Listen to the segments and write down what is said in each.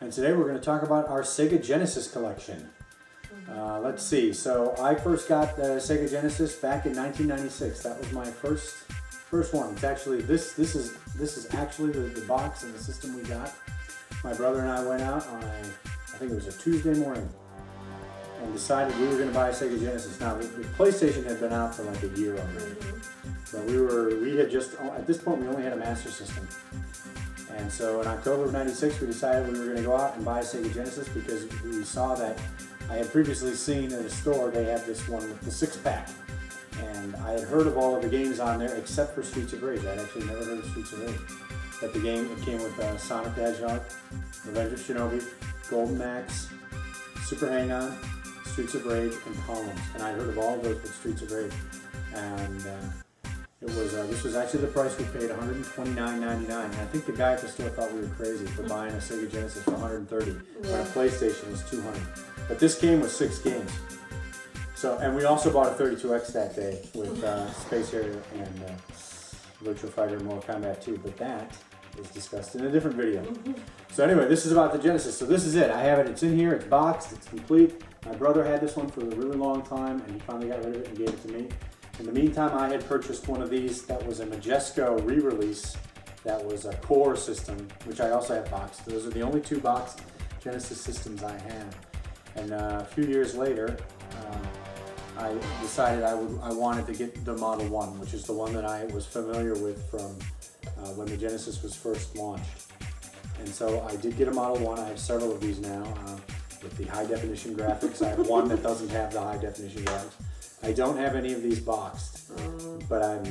and today we're going to talk about our Sega Genesis collection. Let's see, so I first got the Sega Genesis back in 1996. That was my first one. It's actually, this is actually the box and the system we got. My brother and I went out on I think it was a Tuesday morning, and decided we were going to buy a Sega Genesis. Now, the PlayStation had been out for like a year already, but we had just, at this point, we only had a Master System. And so in October of '96, we decided we were going to go out and buy a Sega Genesis because we saw that I had previously seen at a store they had this one with the 6-pack. And I had heard of all of the games on there except for Streets of Rage. I'd actually never heard of Streets of Rage. But the game, it came with Sonic the Hedgehog, Revenge of Shinobi, Golden Axe, Super Hang-On, Streets of Rage, and Columns. And I heard of all of those with Streets of Rage. And this was actually the price we paid, $129.99. And I think the guy at the store thought we were crazy for buying a Sega Genesis for $130 when a PlayStation was $200. But this came with 6 games. So, and we also bought a 32X that day with Space Harrier and Virtua Fighter and Mortal Kombat 2, but that is discussed in a different video. So anyway, this is about the Genesis. So this is it. I have it. It's in here. It's boxed. It's complete. My brother had this one for a really long time, and he finally got rid of it and gave it to me. In the meantime, I had purchased one of these that was a Majesco re-release that was a core system, which I also have boxed. Those are the only 2 boxed Genesis systems I have. And a few years later, I decided I wanted to get the Model 1, which is the one that I was familiar with from when the Genesis was first launched. And so I did get a Model 1. I have several of these now with the high-definition graphics. I have one that doesn't have the high-definition graphics. I don't have any of these boxed, but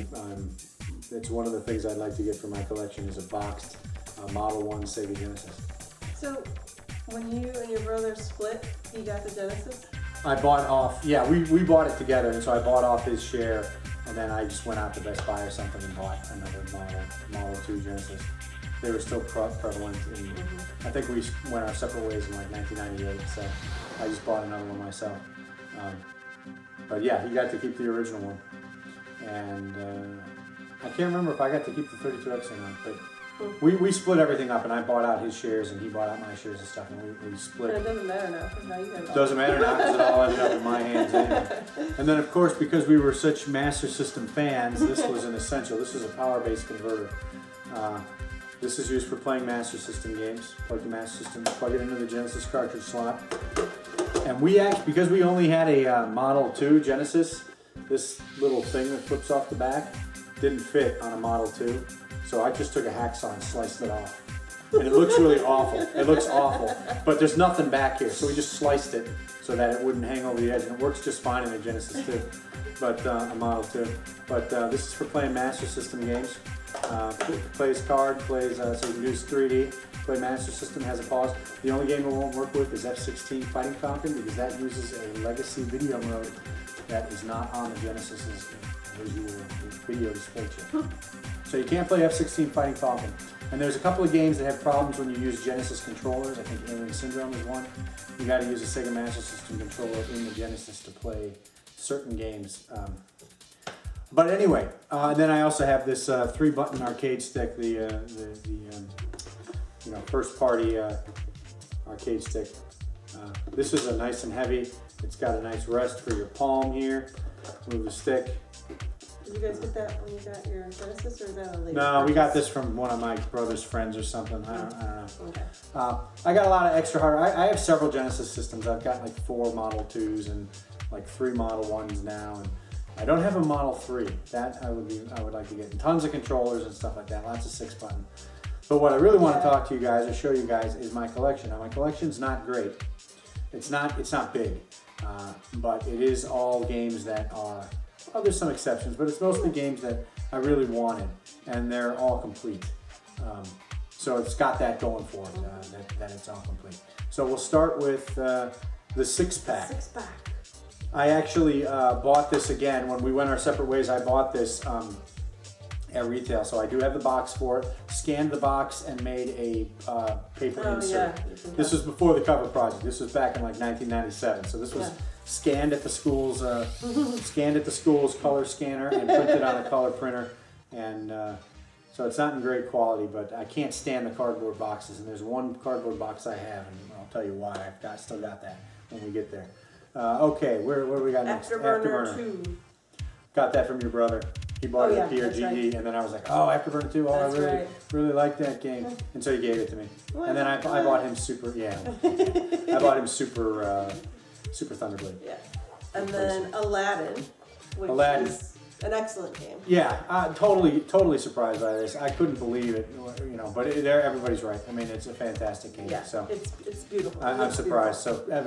it's one of the things I'd like to get for my collection is a boxed Model 1 Sega Genesis. So when you and your brother split, he got the Genesis? I bought off, yeah, we bought it together, and so I bought off his share, and then I just went out to Best Buy or something and bought another Model 2 Genesis. They were still prevalent, and I think we went our separate ways in like 1998, so I just bought another one myself. But yeah, he got to keep the original one, and I can't remember if I got to keep the 32X or not, but we split everything up, and I bought out his shares, and he bought out my shares and stuff, and we split. But it doesn't matter now, because now you have it all. Doesn't matter now, because it all ended up in my hands anyway. And then, of course, because we were such Master System fans, this was an essential. This is a power-based converter. This is used for playing Master System games. Plug the Master System, plug it into the Genesis cartridge slot. And we actually, because we only had a Model 2 Genesis, this little thing that flips off the back didn't fit on a Model 2. So I just took a hacksaw and sliced it off. And it looks really awful. It looks awful. But there's nothing back here, so we just sliced it so that it wouldn't hang over the edge. And it works just fine in a Genesis 2, but a Model 2. But this is for playing Master System games. Plays card, plays, so you can use 3D. Play Master System, has a pause. The only game it won't work with is F-16 Fighting Falcon because that uses a legacy video mode that is not on the Genesis's visual video display chip. So you can't play F-16 Fighting Falcon. And there's a couple of games that have problems when you use Genesis controllers. I think Alien Syndrome is one. You got to use a Sega Master System controller in the Genesis to play certain games. But anyway, then I also have this 3-button arcade stick, the first party arcade stick. This is a nice and heavy. It's got a nice rest for your palm here. Move the stick. Did you guys get that when you got your Genesis, or is that a later No, purchase? we got this from one of my brother's friends or something. I don't know. Okay. I got a lot of extra hardware. I have several Genesis systems. I've got like 4 Model 2s and like 3 Model 1s now. And I don't have a Model 3. That I would like to get. And tons of controllers and stuff like that. Lots of 6-button. But what I really want to talk to you guys or show you guys is my collection. Now my collection's not great. It's not big, but it is all games that are. Oh, there's some exceptions, but it's mostly games that I really wanted, and they're all complete. So it's got that going for it, that it's all complete. So we'll start with the 6-pack. 6-pack. I actually bought this again when we went our separate ways. I bought this at retail, so I do have the box for it. Scanned the box and made a paper insert. Yeah. This was before the cover project. This was back in like 1997. So this was scanned at the school's color scanner and printed on a color printer, and So it's not in great quality, but I can't stand the cardboard boxes. And there's one cardboard box I have, and I'll tell you why. Still got that when we get there. Okay, where we got next? Afterburner 2. Got that from your brother. He bought it at PRGE, right. And then I was like, oh, Afterburner 2, oh, that's I really like that game. And so he gave it to me. And then I bought him Super Thunderblade. Yeah. And then Aladdin, which is an excellent game. Yeah, totally surprised by this. I couldn't believe it, but everybody's right. I mean, it's a fantastic game. Yeah, so it's beautiful. I'm surprised. Beautiful. So I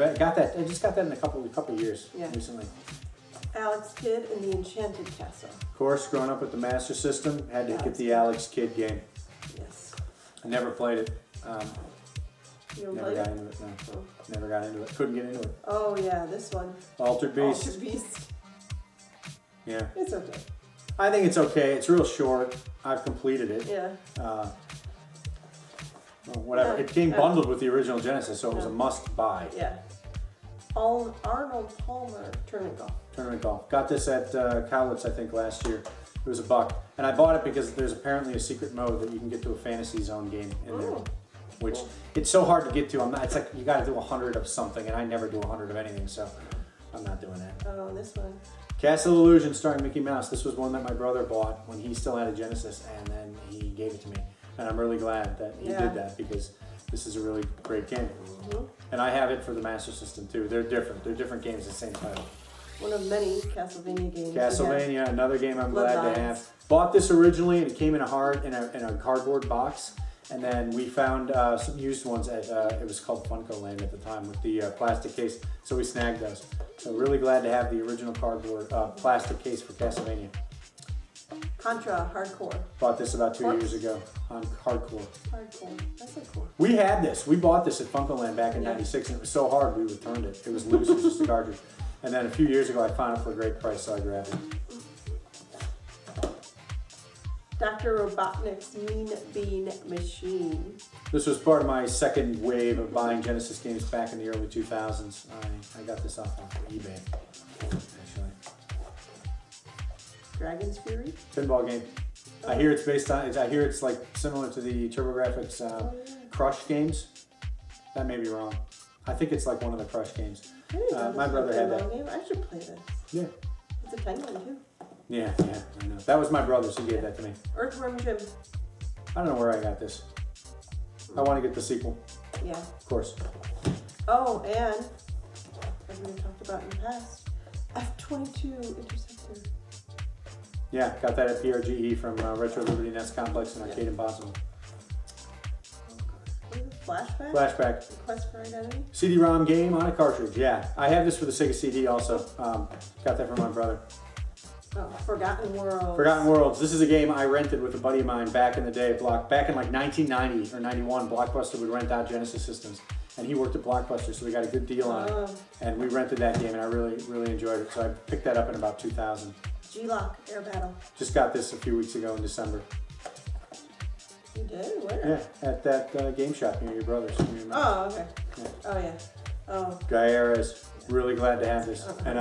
just got that in a couple of years recently. Alex Kidd and the Enchanted Castle. Of course, growing up with the Master System, had to get the Alex Kidd game. Yes. I never played it. Never got into it, no. Oh. Never got into it. Couldn't get into it. Oh, yeah, this one. Altered Beast. Altered Beast. Yeah. It's okay. I think it's okay. It's real short. I've completed it. Yeah. Whatever. It came bundled with the original Genesis, so it was a must-buy. Yeah. Arnold Palmer Tournament Golf. Tournament Golf. Got this at Cowlitz, I think, last year. It was $1. And I bought it because there's apparently a secret mode that you can get to a Fantasy Zone game in there. Which, it's so hard to get to. It's like you got to do 100 of something, and I never do 100 of anything, so I'm not doing that. Oh, this one. Castle Illusion starring Mickey Mouse. This was one that my brother bought when he still had a Genesis, and then he gave it to me. And I'm really glad that he did that, because this is a really great game. And I have it for the Master System too. They're different. They're different games, the same title. One of many Castlevania games. Castlevania, another game I'm glad to have. Bought this originally, and it came in a cardboard box. And then we found some used ones at, it was called Funko Land at the time, with the plastic case. So we snagged those. So really glad to have the original cardboard plastic case for Castlevania. Contra Hardcore. Bought this about 2 years ago on Hardcore. Hardcore. That's a cool. We had this. We bought this at Funko Land back in '96, and it was so hard we returned it. It was loose. It was just a cartridge. And then a few years ago, I found it for a great price, so I grabbed it. Dr. Robotnik's Mean Bean Machine. This was part of my second wave of buying Genesis games back in the early 2000s. I got this off of eBay, actually. Dragon's Fury? Pinball game. I hear it's based on. I hear it's like similar to the TurboGrafx Crush games. That may be wrong. I think it's like one of the Crush games. My brother had that. Game. I should play this. Yeah. It's a tiny one too. Yeah, I know. That was my brother's. He gave that to me. Earthworm Jim. I don't know where I got this. I want to get the sequel. Yeah. Of course. Oh, and as we talked about in the past, F-22 Interceptor. Yeah, got that at PRGE from Retro Liberty Nest Complex and Arcade Impossible. What is it? Flashback? Flashback. Quest for Identity? CD-ROM game on a cartridge, yeah. I have this for the Sega CD also. Got that from my brother. Oh, Forgotten Worlds. Forgotten Worlds. This is a game I rented with a buddy of mine back in the day. Back in like 1990 or 91, Blockbuster would rent out Genesis systems. And he worked at Blockbuster, so we got a good deal on it. And we rented that game, and I really enjoyed it. So I picked that up in about 2000. G-Lock Air Battle. Just got this a few weeks ago in December. You did? Where? Yeah, at that game shop near your brother's. Oh, okay. Yeah. Oh, yeah. Oh. Gaiera's. Really glad to have this. And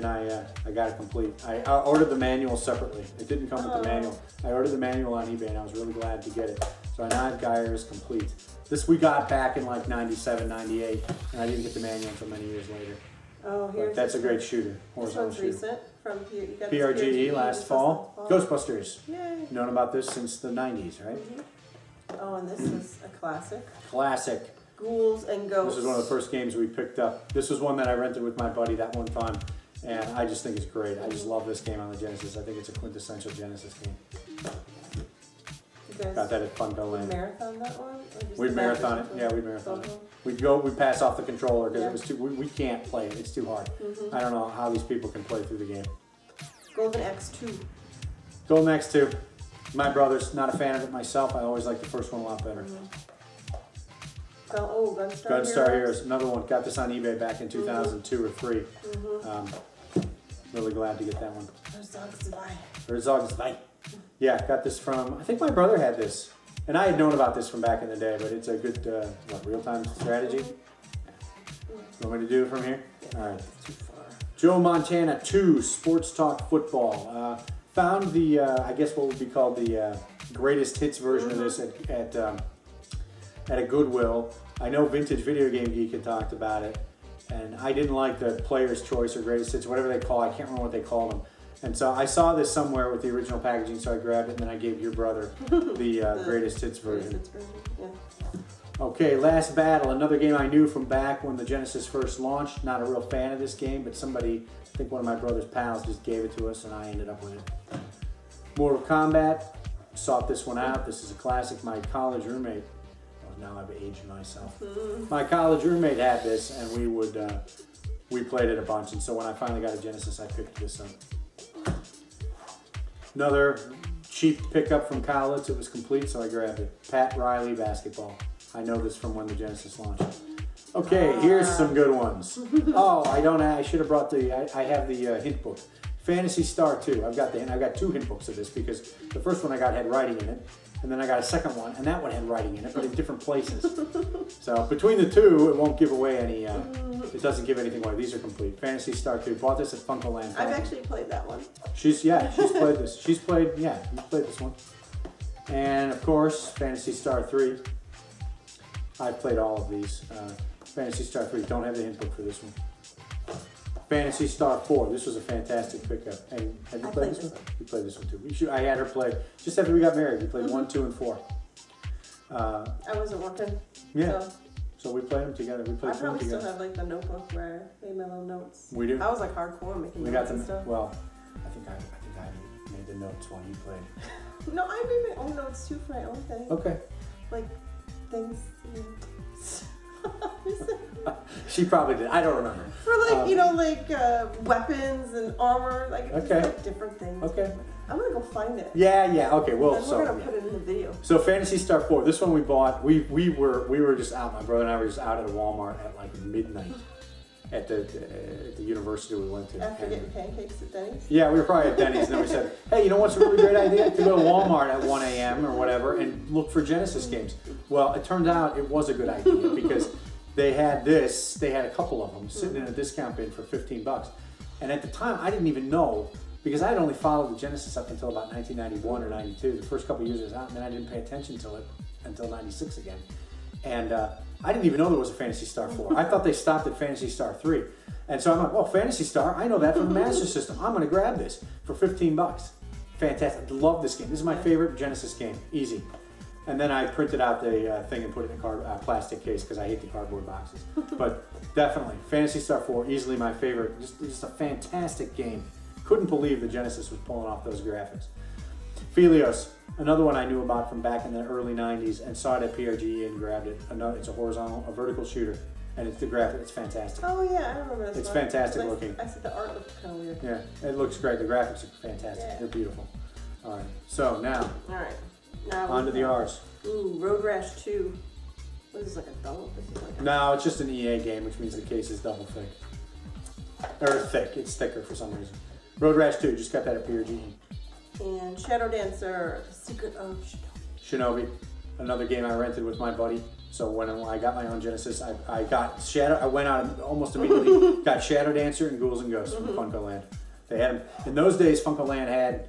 I got it complete. I ordered the manual separately. It didn't come with the manual. I ordered the manual on eBay, and I was really glad to get it. So now I have Gaiera's complete. This we got back in like 97, 98, and I didn't get the manual until many years later. Oh, here's that's a great shooter. This one's recent from PRGE last fall. Ghostbusters. Yay. Known about this since the 90s, right? Oh, and this is a classic. Classic. Ghouls and Ghosts. This is one of the first games we picked up. This was one that I rented with my buddy that one time, and I just think it's great. I just love this game on the Genesis. I think it's a quintessential Genesis game. You guys got that at Funko Land. Marathon that one? We'd marathon it. Yeah, we'd marathon it. We'd pass off the controller because it was too. We can't play it. It's too hard. I don't know how these people can play through the game. Golden X2. Golden X2. My brother's not a fan of it myself. I always like the first one a lot better. Gunstar Heroes. Another one. Got this on eBay back in 2002 or 3. Really glad to get that one. Herzog's Zwei. Yeah, got this from, I think my brother had this. And I had known about this from back in the day, but it's a good, real-time strategy? You want me to do it from here? All right. Joe Montana 2, Sports Talk Football. Found the, I guess what would be called the greatest hits version of this at a Goodwill. I know Vintage Video Game Geek had talked about it, and I didn't like the Player's Choice or Greatest Hits, whatever they call it. I can't remember what they call them. And so I saw this somewhere with the original packaging, so I grabbed it, and then I gave your brother the Greatest Hits version. Yeah. Okay, Last Battle, another game I knew from back when the Genesis first launched. Not a real fan of this game, but somebody, I think one of my brother's pals, just gave it to us, and I ended up with it. Mortal Kombat, sought this one out. This is a classic. My college roommate, now I've aged myself. My college roommate had this, and we played it a bunch. And so when I finally got a Genesis, I picked this up. Another cheap pickup from college. It was complete, so I grabbed it. Pat Riley Basketball. I know this from when the Genesis launched. Okay, here's some good ones. Oh, I should have brought I have the hint book. Phantasy Star 2. I've got 2 hint books of this because the first one I got had writing in it, and then I got a second one, and that one had writing in it, but in different places. So between the two, it won't give away any. It doesn't give anything away. These are complete. Phantasy Star 2. Bought this at Funkoland. I've actually played that one. She's played this. You've played this one. And of course, Phantasy Star 3. I've played all of these. Phantasy Star 3. Don't have the hint book for this one. Phantasy Star 4. This was a fantastic pickup. And have you played this one? You played this one too. I had her play just after we got married. We played 1, 2, and 4. I wasn't working. Yeah. So we played them together. We played I probably together. still have like the notebook where I made my little notes. We do. I was like hardcore making notes and stuff. Well, I think I made the notes while you played. No, I made my own notes too for my own thing. Okay. Like things. She probably did. I don't remember. For like weapons and armor, like just like different things. Okay. I'm gonna go find it. Yeah. Okay. Well, and then we're gonna put it in the video. So Phantasy Star 4. This one we bought. We were just out. My brother and I were just out at a Walmart at like midnight at the university we went to. After getting pancakes at Denny's. Yeah, we were probably at Denny's, and then we said, "Hey, you know what's a really great idea? To go to Walmart at 1 a.m. or whatever and look for Genesis games." Well, it turned out it was a good idea because they had this. They had a couple of them sitting in a discount bin for $15. And at the time, I didn't even know because I had only followed the Genesis up until about 1991 or 92. The first couple of years it was out, and then I didn't pay attention to it until 96 again. And I didn't even know there was a Phantasy Star 4. I thought they stopped at Phantasy Star 3. And so I'm like, well, Phantasy Star, I know that from the Master System. I'm going to grab this for $15. Fantastic. Love this game. This is my favorite Genesis game. Easy. And then I printed out the thing and put it in a plastic case because I hate the cardboard boxes. But definitely, Phantasy Star 4, easily my favorite. Just a fantastic game. Couldn't believe the Genesis was pulling off those graphics. Phelios, another one I knew about from back in the early 90s and saw it at PRGE and grabbed it. It's a vertical shooter. And it's the graphic, it's fantastic. Oh yeah, I remember this. It's fantastic looking. I said the art looked kind of weird. Yeah, it looks great. The graphics are fantastic. Yeah. They're beautiful. All right, so now. All right. Now on to the R's. Ooh, Road Rash 2. What is this, like a double? No, it's just an EA game, which means the case is double thick. Or thick, it's thicker for some reason. Road Rash 2, just got that at PRG. And Shadow Dancer, The Secret of Shinobi, another game I rented with my buddy. So when I got my own Genesis, I got Shadow. I went out and almost immediately got Shadow Dancer and Ghouls and Ghosts from Funkoland. They had them in those days. Funkoland had,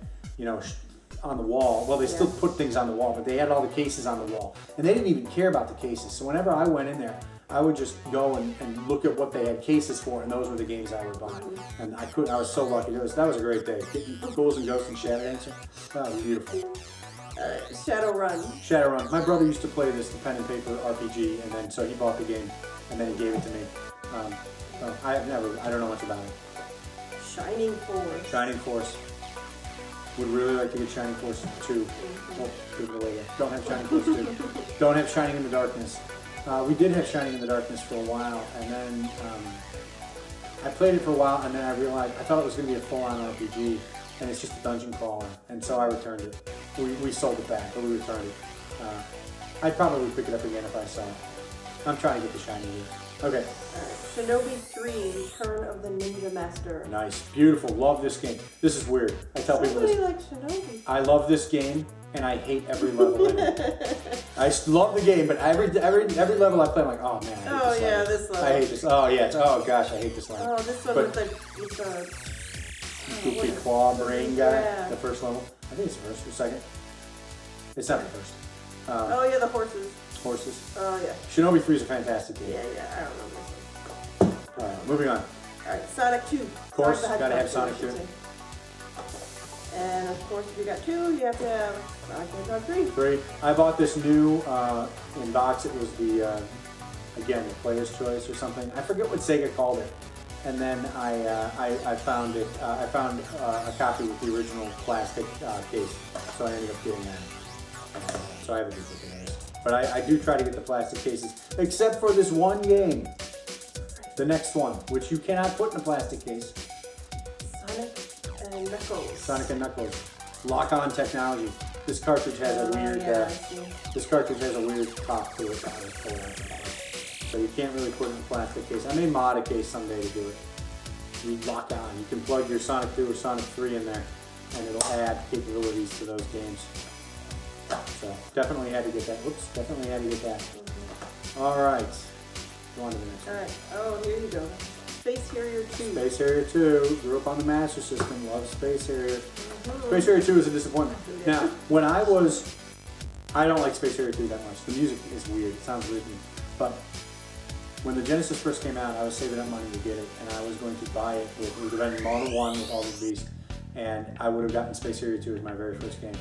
on the wall. Well, they still put things on the wall, but they had all the cases on the wall, and they didn't even care about the cases. So whenever I went in there, I would just go and look at what they had cases for, and those were the games I would buy. And I was so lucky. That was a great day. Getting Ghouls and Ghosts and Shadow Dancer. That was beautiful. Shadowrun. My brother used to play this, the pen and paper RPG, and then so he bought the game, and then he gave it to me. I don't know much about it. Shining Force. Would really like to get Shining Force 2. Oh, don't have Shining Force 2. Don't have Shining in the Darkness. We did have Shining in the Darkness for a while, and then I played it for a while, and then I realized I thought it was going to be a full-on RPG. And it's just a dungeon crawler, and so I returned it. We sold it back, but we returned it. I'd probably pick it up again if I saw it. I'm trying to get the shiny here. Okay. Shinobi 3, Return of the Ninja Master. Nice, beautiful. Love this game. This is weird. I tell people this. Like Shinobi. I love this game, and I hate every level in it. I love the game, but every level I play, I'm like, oh man, I hate this level. I hate this. Oh yeah. Oh gosh, I hate this level. Oh, this one with the Goofy claw brain guy, the first level. I think it's the first or second. It's not the first. Oh yeah, the horses. Horses. Oh yeah. Shinobi 3 is a fantastic game. Yeah, I don't know this one. Alright, moving on. Alright, Sonic 2. Of course, gotta have Sonic 2. And of course, if you got 2, you have to have Sonic the Hedgehog 3. 3. I bought this new in box. It was the again the player's choice or something. I forget what Sega called it. And then I found it. I found a copy with the original plastic case, so I ended up getting that. So I have a duplicate of it. But I do try to get the plastic cases, except for this one game, the next one, which you cannot put in a plastic case. Sonic and Knuckles. Sonic and Knuckles. Lock-on technology. This cartridge has a weird. This cartridge has a weird top to it. So you can't really put it in a plastic case. I may mod a case someday to do it. You lock on. You can plug your Sonic 2 or Sonic 3 in there, and it'll add capabilities to those games. So definitely had to get that. Whoops, definitely had to get that. All right. Go on to the next one. All right. Oh, here you go. Space Harrier 2. Space Harrier 2. Grew up on the Master System. Love Space Harrier. Space Harrier 2 is a disappointment. Now, when I don't like Space Harrier 2 that much. The music is weird. It sounds weird to me. But when the Genesis first came out, I was saving up money to get it, and I was going to buy it. It would have been Model 1 with all the beasts, and I would have gotten Space Harrier 2 as my very first game.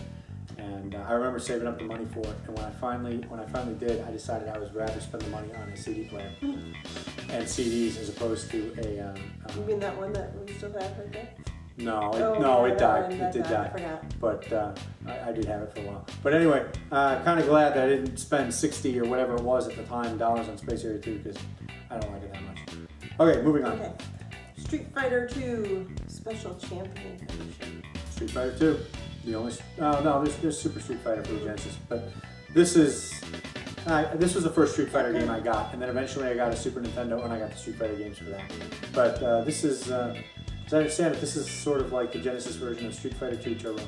And I remember saving up the money for it, and when I finally did, I decided I would rather spend the money on a CD player and CDs as opposed to a. You mean that one that we still have right there? No, it died. It did die. I forgot. But I did have it for a while. But anyway, kind of glad that I didn't spend 60 or whatever it was at the time dollars on Space Harrier 2 because I don't like it that much. Okay, moving on. Okay. Street Fighter 2 Special Champion Edition. Street Fighter 2. The only there's Super Street Fighter for the Genesis, but this was the first Street Fighter game I got, and then eventually I got a Super Nintendo and I got the Street Fighter games for that. But this is, as I understand it, this is sort of like the Genesis version of Street Fighter 2 Turbo.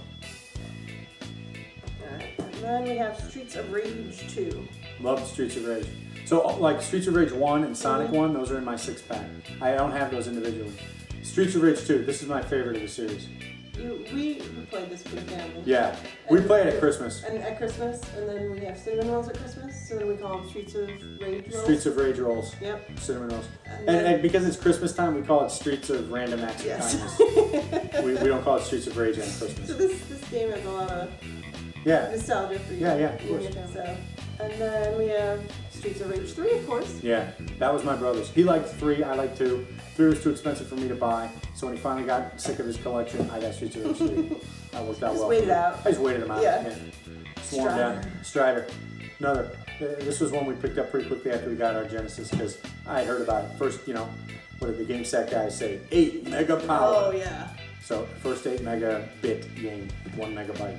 Alright, and then we have Streets of Rage 2. Love Streets of Rage. So like Streets of Rage 1 and Sonic 1, those are in my 6-pack. I don't have those individually. Streets of Rage 2, this is my favorite of the series. We played this with the family. Yeah, we play it at Christmas. And at Christmas, and then we have cinnamon rolls at Christmas, so then we call them Streets of Rage rolls. Streets of Rage rolls. Yep. Cinnamon rolls. And because it's Christmas time, we call it Streets of Random Acts of Kindness. we don't call it Streets of Rage on Christmas. So this game has a lot of nostalgia for you. Yeah, of course. So, and then we have Streets of Rage 3, of course. Yeah, that was my brother's. He liked 3, I liked 2. 3 was too expensive for me to buy, so when he finally got sick of his collection, I got Streets of Rage 3. That worked out well. Just waited out. I just waited them out. Yeah. Sworn down. Strider. Another. This was one we picked up pretty quickly after we got our Genesis because I had heard about it. First, what did the GameSat guys say? 8 mega power. Oh, yeah. So, first 8 megabit game, 1 megabyte.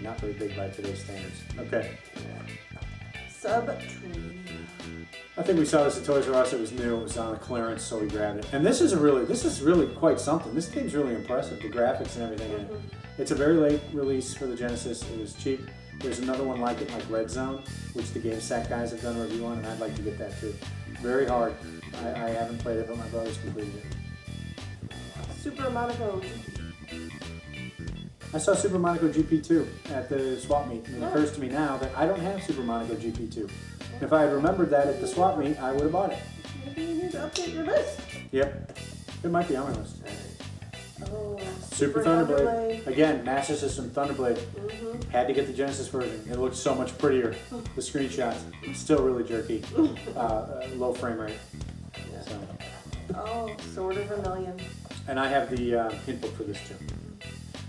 Not very big by today's standards. Okay. Subterranean. I think we saw this at Toys R Us. It was new. It was on a clearance, so we grabbed it. And this is really quite something. This game's really impressive. The graphics and everything in it. It's a very late release for the Genesis. It was cheap. There's another one like it, like Red Zone, which the GameSat guys have done a review on, and I'd like to get that too. Very hard. I haven't played it, but my brother's completed it. Super Monaco. I saw Super Monaco GP2 at the swap meet, and it occurs to me now that I don't have Super Monaco GP2. If I had remembered that at the swap meet, I would have bought it. Maybe you need to update your list. Yep. It might be on my list. Oh, Super Thunderblade. Again, Master System Thunderblade. Had to get the Genesis version. It looks so much prettier. The screenshots, still really jerky. Low frame rate. Yeah. So. Oh, Sword of Vermilion. And I have the hint book for this too.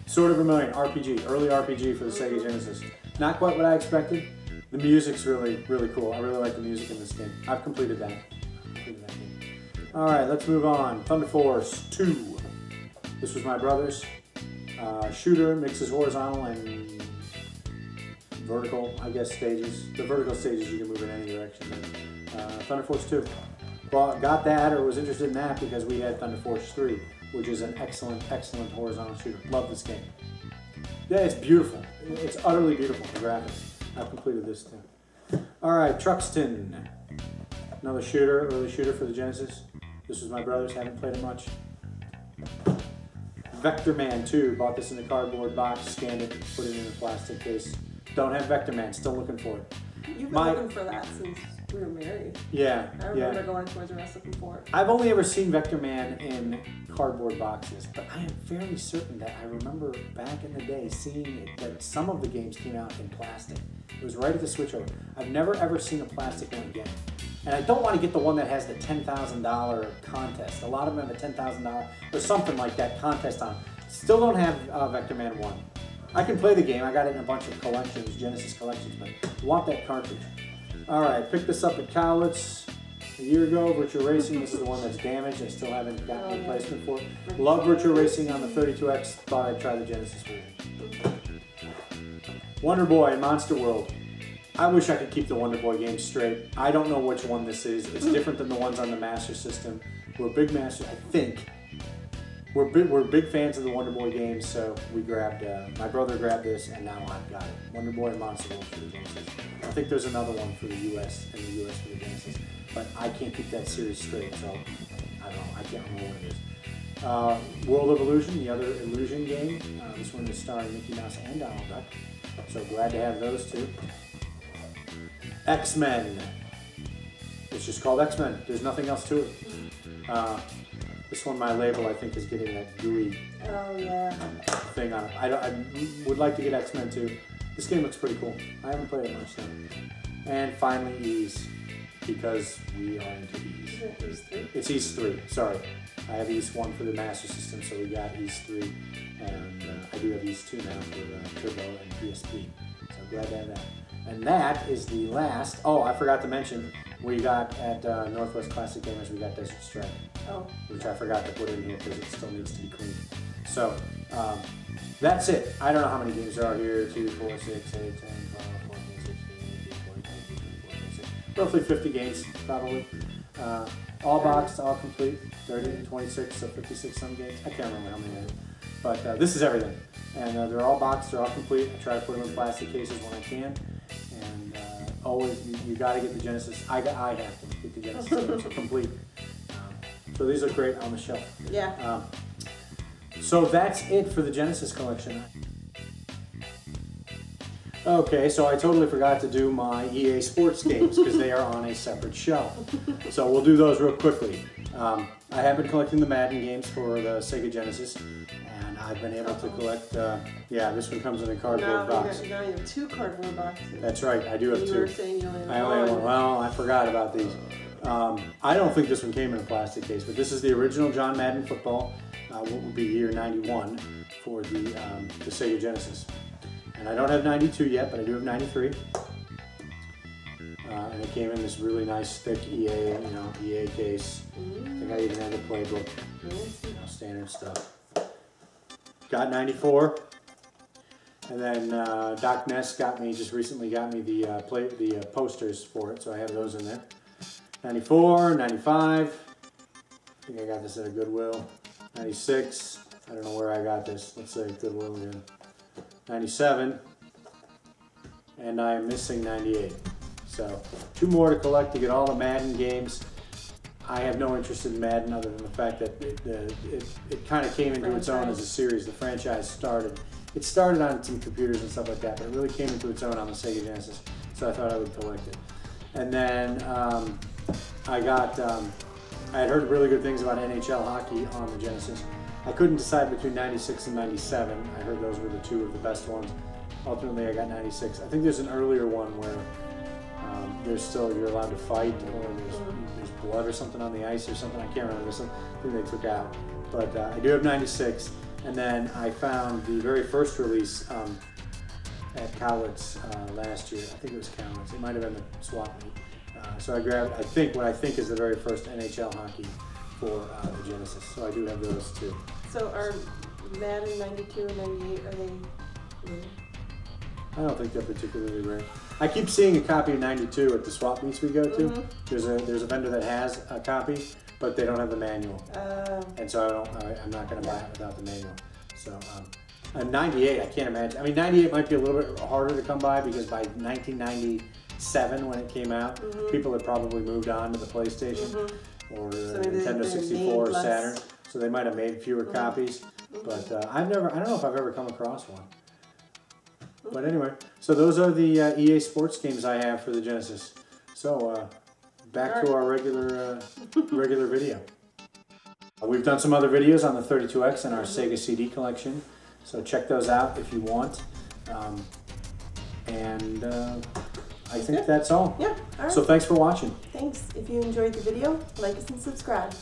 Sword of Vermilion, RPG, early RPG for the Sega Genesis. Not quite what I expected. The music's really, really cool. I really like the music in this game. I've completed that. Game. All right, let's move on. Thunder Force 2. This was my brother's. Shooter, mixes horizontal and vertical, I guess, stages. The vertical stages you can move in any direction. Thunder Force 2. Well, got that or was interested in that because we had Thunder Force 3, which is an excellent, excellent horizontal shooter. Love this game. Yeah, it's beautiful. It's utterly beautiful, the graphics. I've completed this too. All right, Truxton. Another shooter, early shooter for the Genesis. This was my brother's, haven't played it much. Vector Man 2. Bought this in a cardboard box, scanned it, put it in a plastic case. Don't have Vector Man, still looking for it. You've been looking for that since we were married. Yeah. I remember going to Toys R Us looking for it. I've only ever seen Vector Man in cardboard boxes, but I am fairly certain that I remember back in the day seeing it, that some of the games came out in plastic. It was right at the switchover. I've never ever seen a plastic one again. And I don't want to get the one that has the $10,000 contest. A lot of them have a $10,000 or something like that contest on. Still don't have Vector Man 1. I can play the game. I got it in a bunch of collections, Genesis collections, but I want that cartridge. All right, picked this up at Cowlitz a year ago. Virtual Racing. This is the one that's damaged. I still haven't gotten a replacement for it. Love Virtual Racing on the 32X. Thought I'd try the Genesis version. Wonder Boy, Monster World. I wish I could keep the Wonder Boy games straight. I don't know which one this is. It's different than the ones on the Master System. We're big Master, I think. We're big fans of the Wonder Boy games, so we grabbed, my brother grabbed this, and now I've got it. Wonder Boy and Monster World for the Genesis. I think there's another one for the US, in the US for the Genesis, but I can't keep that series straight, so I don't know, I can't remember what it is. World of Illusion, the other Illusion game. This one is starring Mickey Mouse and Donald Duck, so glad to have those two. X-Men. It's just called X-Men. There's nothing else to it. This one, my label, I think, is getting that gooey thing on it. I would like to get X-Men too. This game looks pretty cool. I haven't played it much though. And finally, Ys, because we are into Ys. Is it Ys 3? It's Ys 3, sorry. I have Ys 1 for the Master System, so we got Ys 3. And I do have Ys 2 now for Turbo and PSP. So glad to have that. And that is the last. Oh, I forgot to mention, we got at Northwest Classic Gamers, we got Desert Strike. Oh. Which I forgot to put in here because it still needs to be cleaned. So, that's it. I don't know how many games there are here. 2, 4, 6, 8, 10, 12, 14, 16, 18, 20, 22, 26. Roughly 50 games, probably. All boxed, all complete. 30, 26, so 56 some games. I can't remember how many there are. But this is everything. And they're all boxed, they're all complete. I try to put them in plastic cases when I can. And always, you got to get the Genesis. I have to get the Genesis complete. So these are great on the shelf. Yeah. So that's it for the Genesis collection. Okay, so I totally forgot to do my EA Sports games because they are on a separate shelf. So we'll do those real quickly. I have been collecting the Madden games for the Sega Genesis, and I've been able to collect, yeah, this one comes in a cardboard box. Now you have 2 cardboard boxes. That's right, I do have 2. You were saying you only have one. I only have one. Well, I forgot about these. I don't think this one came in a plastic case, but this is the original John Madden football, what would be year 91 for the Sega Genesis. And I don't have 92 yet, but I do have 93. And it came in this really nice thick EA, EA case. I think I even had the playbook, standard stuff. Got 94. And then Doc Ness just recently got me the posters for it, so I have those in there. 94, 95, I think I got this at a Goodwill. 96, I don't know where I got this, let's say Goodwill again. 97, and I'm missing 98. So 2 more to collect to get all the Madden games. I have no interest in Madden other than the fact that it kind of came into its own as a series. The franchise started. It started on some computers and stuff like that, but it really came into its own on the Sega Genesis, so I thought I would collect it. And then I had heard really good things about NHL hockey on the Genesis. I couldn't decide between 96 and 97. I heard those were the 2 of the best ones. Ultimately, I got 96. I think there's an earlier one where you're allowed to fight, or there's blood or something on the ice or something. I can't remember. There's something they took out. But I do have 96. And then I found the very first release at Cowlitz last year. I think it was Cowlitz. It might have been the swap meet. So I grabbed, what I think is the very first NHL hockey for the Genesis. So I do have those too. So are Madden 92 and 98, are they new? I don't think they're particularly rare. I keep seeing a copy of 92 at the swap meets we go to. There's a vendor that has a copy, but they don't have the manual. And so I'm not going to buy it without the manual. So 98, I can't imagine. I mean, 98 might be a little bit harder to come by because by 1997 when it came out, people had probably moved on to the PlayStation or Nintendo 64 or Saturn. So they might have made fewer copies. But I don't know if I've ever come across one. But anyway, so those are the EA Sports games I have for the Genesis. So back to our regular video. We've done some other videos on the 32X and our Sega CD collection, so check those out if you want. I think that's all. Yeah, all right. So thanks for watching. Thanks. If you enjoyed the video, like us and subscribe.